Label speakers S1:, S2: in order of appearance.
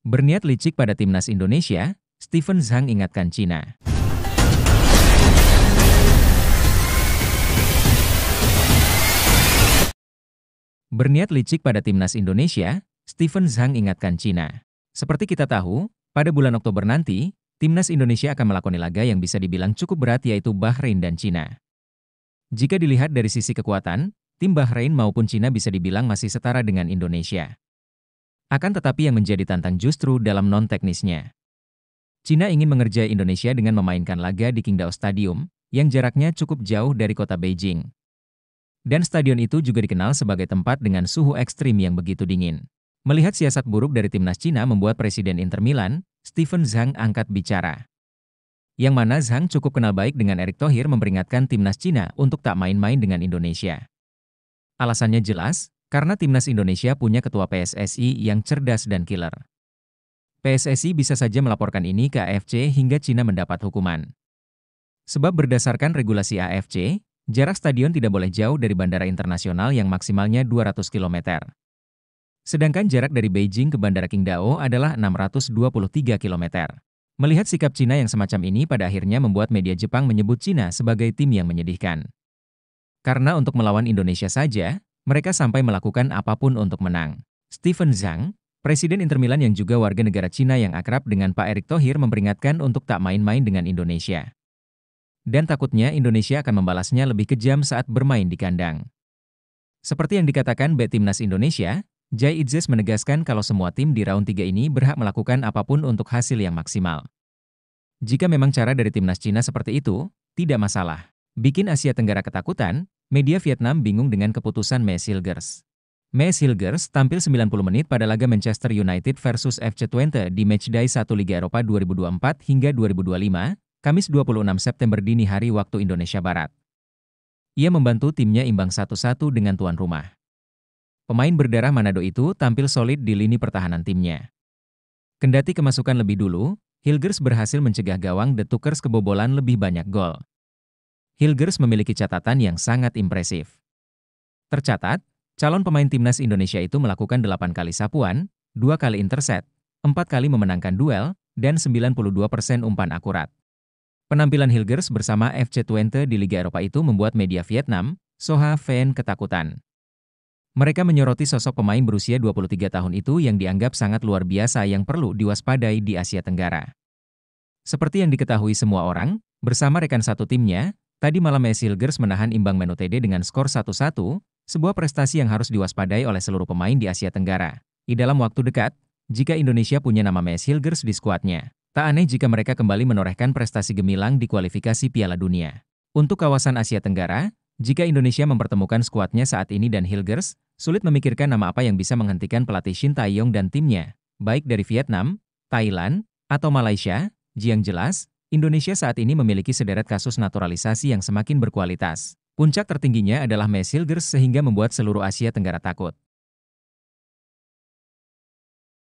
S1: Berniat licik pada timnas Indonesia, Steven Zhang ingatkan Cina. Berniat licik pada timnas Indonesia, Steven Zhang ingatkan Cina. Seperti kita tahu, pada bulan Oktober nanti, timnas Indonesia akan melakoni laga yang bisa dibilang cukup berat yaitu Bahrain dan Cina. Jika dilihat dari sisi kekuatan, tim Bahrain maupun Cina bisa dibilang masih setara dengan Indonesia. Akan tetapi yang menjadi tantang justru dalam non-teknisnya. Cina ingin mengerjai Indonesia dengan memainkan laga di Qingdao Stadium, yang jaraknya cukup jauh dari kota Beijing. Dan stadion itu juga dikenal sebagai tempat dengan suhu ekstrim yang begitu dingin. Melihat siasat buruk dari timnas Cina membuat Presiden Inter Milan, Steven Zhang angkat bicara. Yang mana Zhang cukup kenal baik dengan Erick Thohir memperingatkan timnas Cina untuk tak main-main dengan Indonesia. Alasannya jelas, karena timnas Indonesia punya ketua PSSI yang cerdas dan killer. PSSI bisa saja melaporkan ini ke AFC hingga Cina mendapat hukuman. Sebab berdasarkan regulasi AFC, jarak stadion tidak boleh jauh dari bandara internasional yang maksimalnya 200 km. Sedangkan jarak dari Beijing ke Bandara Qingdao adalah 623 km. Melihat sikap Cina yang semacam ini pada akhirnya membuat media Jepang menyebut Cina sebagai tim yang menyedihkan. Karena untuk melawan Indonesia saja, mereka sampai melakukan apapun untuk menang. Steven Zhang, Presiden Inter Milan yang juga warga negara Cina yang akrab dengan Pak Erick Thohir memperingatkan untuk tak main-main dengan Indonesia. Dan takutnya Indonesia akan membalasnya lebih kejam saat bermain di kandang. Seperti yang dikatakan Bek Timnas Indonesia, Jai Itzes menegaskan kalau semua tim di round 3 ini berhak melakukan apapun untuk hasil yang maksimal. Jika memang cara dari timnas Cina seperti itu, tidak masalah. Bikin Asia Tenggara ketakutan, media Vietnam bingung dengan keputusan Maes Hilgers. Maes Hilgers tampil 90 menit pada laga Manchester United versus FC Twente di Matchday 1 Liga Eropa 2024 hingga 2025, Kamis 26 September dini hari waktu Indonesia Barat. Ia membantu timnya imbang 1-1 dengan tuan rumah. Pemain berdarah Manado itu tampil solid di lini pertahanan timnya. Kendati kemasukan lebih dulu, Hilgers berhasil mencegah gawang The Tukers kebobolan lebih banyak gol. Hilgers memiliki catatan yang sangat impresif. Tercatat, calon pemain timnas Indonesia itu melakukan 8 kali sapuan, 2 kali intercept, 4 kali memenangkan duel, dan 92% umpan akurat. Penampilan Hilgers bersama FC Twente di Liga Eropa itu membuat media Vietnam, Soha Phen ketakutan. Mereka menyoroti sosok pemain berusia 23 tahun itu yang dianggap sangat luar biasa yang perlu diwaspadai di Asia Tenggara. Seperti yang diketahui semua orang, bersama rekan satu timnya, tadi malam Maes Hilgers menahan imbang Man Utd dengan skor 1-1, sebuah prestasi yang harus diwaspadai oleh seluruh pemain di Asia Tenggara. Di dalam waktu dekat, jika Indonesia punya nama Maes Hilgers di skuadnya, tak aneh jika mereka kembali menorehkan prestasi gemilang di kualifikasi Piala Dunia. Untuk kawasan Asia Tenggara, jika Indonesia mempertemukan skuadnya saat ini dan Hilgers, sulit memikirkan nama apa yang bisa menghentikan pelatih Shin Tae-yong dan timnya, baik dari Vietnam, Thailand, atau Malaysia. Yang jelas, Indonesia saat ini memiliki sederet kasus naturalisasi yang semakin berkualitas. Puncak tertingginya adalah Maes Hilgers sehingga membuat seluruh Asia Tenggara takut.